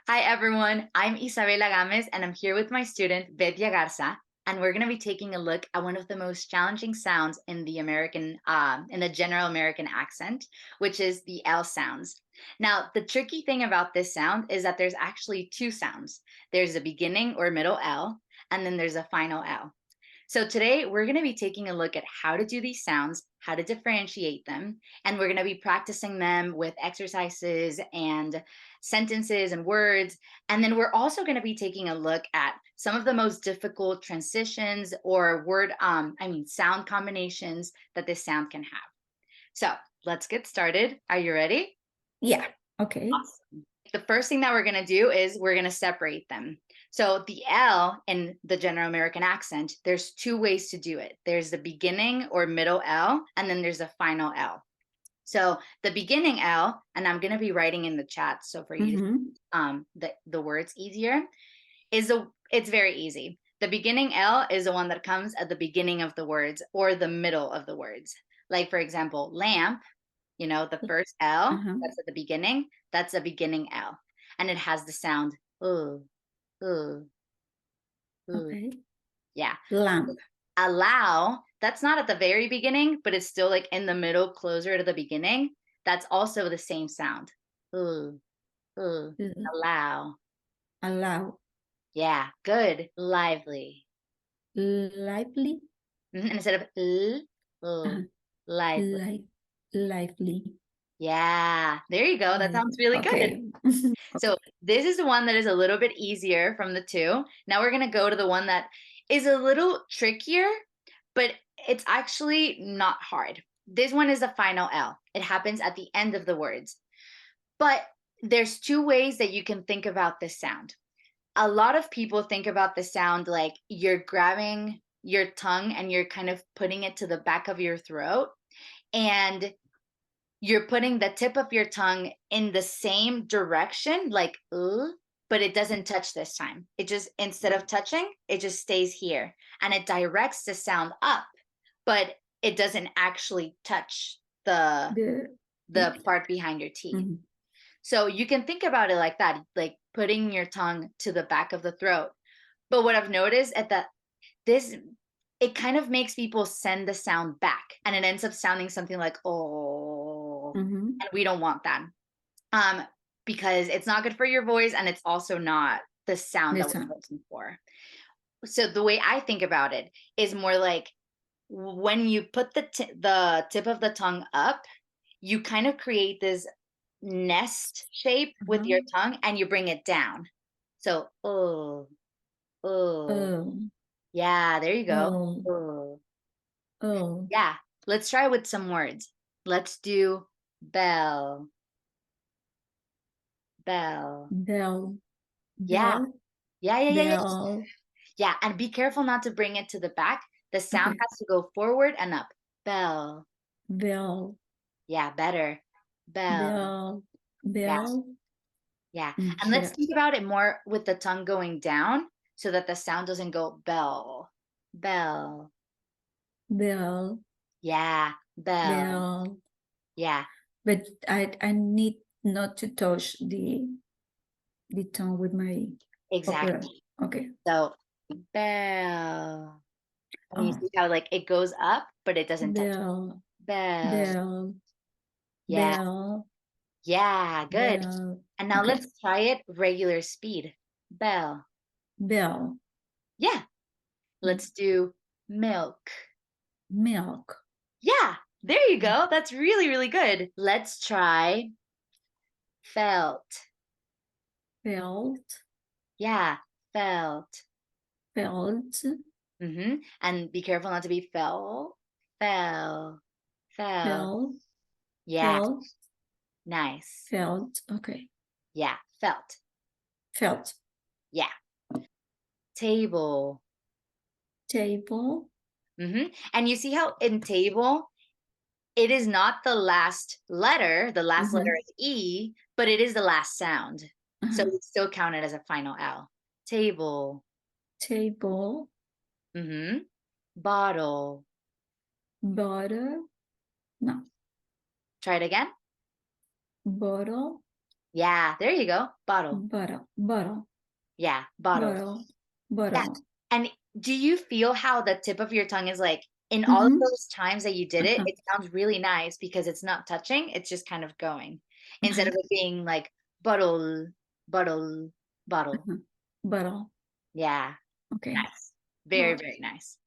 Hi, everyone. I'm Isabella Gomez, and I'm here with my student, Betia Garza, and we're going to be taking a look at one of the most challenging sounds in the in the general American accent, which is the L sounds. Now, the tricky thing about this sound is that there's actually two sounds. There's a beginning or middle L, and then there's a final L. So today we're going to be taking a look at how to do these sounds, how to differentiate them, and we're going to be practicing them with exercises and sentences and words. And then we're also going to be taking a look at some of the most difficult transitions or sound combinations that this sound can have. So let's get started. Are you ready? Yeah. Okay. Awesome. The first thing that we're going to do is we're going to separate them. So the L in the general American accent, there's two ways to do it. There's the beginning or middle L, and then there's a final L. So the beginning L, and I'm going to be writing in the chat so for you the words easier, it's very easy. The beginning L is the one that comes at the beginning of the words or the middle of the words. Like for example, lamp, the first L Uh-huh. that's at the beginning, that's a beginning L. And it has the sound ooh, ooh, ooh. Okay. Yeah. Lamp. Allow, that's not at the very beginning, but it's still like in the middle, closer to the beginning. That's also the same sound. Ooh, ooh. Uh, Allow. Allow. Yeah, good. Lively. Lively. And instead of Uh-huh. lively. Lively. Yeah, there you go. That sounds really good. Okay. So Okay. this is the one that is a little bit easier from the two. Now we're going to go to the one that is a little trickier, but it's actually not hard. This one is the final L. It happens at the end of the words. But there's two ways that you can think about this sound. A lot of people think about the sound like you're grabbing your tongue and you're kind of putting it to the back of your throat. And you're putting the tip of your tongue in the same direction, like, but it doesn't touch this time. It just, instead of touching, it just stays here and it directs the sound up, but it doesn't actually touch The the part behind your teeth. Mhm. So you can think about it like that, like putting your tongue to the back of the throat. But what I've noticed at that this it kind of makes people send the sound back and it ends up sounding something like oh, Mhm. and we don't want that. Um because it's not good for your voice and it's also not the sound The that we're sound. looking for. So the way I think about it is more like when you put the tip of the tongue up, you kind of create this nest shape with Uh-huh. your tongue and you bring it down. So oh, Oh. yeah, there you go. Oh. Oh. Oh. Yeah, let's try with some words. Let's do bell, bell. Bell. Yeah, Bell. yeah. Bell. Yeah, and be careful not to bring it to the back. The sound Okay. has to go forward and up. Bell. Bell. Yeah, better. Bell. Bell. Yeah, Bell. yeah. And let's Yeah. think about it more with the tongue going down so that the sound doesn't go bell, bell. Bell. Yeah, bell. Bell. Yeah, But I need not to touch the tongue with my upper. exactly. Okay. So bell. And you Oh, see how like it goes up, but it doesn't touch. bell, Bell. bell, Yeah. bell, Yeah. Good. bell. And now Okay. let's try it regular speed. Bell. Bell, Yeah. Let's do milk. milk, Yeah. There you go. That's really, really good. Let's try felt. felt, Yeah. Felt. felt, And be careful not to be fell. Fell. Fell. felt, Yeah. felt, Nice. felt. Okay. Yeah. Felt. Felt. Yeah. Table. Table. And you see how in table, it is not the last letter. The last letter Mm-hmm. is E, but it is the last sound. So Uh-huh. it's still counted as a final L. Table. Table. Mm-hmm. Bottle. Butter. No. Try it again. Bottle. Yeah, there you go. Bottle. Bottle, bottle, Yeah, bottle. bottle, Yeah. bottle. And do you feel how the tip of your tongue is like in all of Mm-hmm. those times that you did it, Uh-huh. it sounds really nice because it's not touching, it's just kind of going instead Uh-huh. of it being like bottle, bottle, bottle. Uh-huh. Bottle. Yeah. Okay. Nice. Very, Bottle. very nice.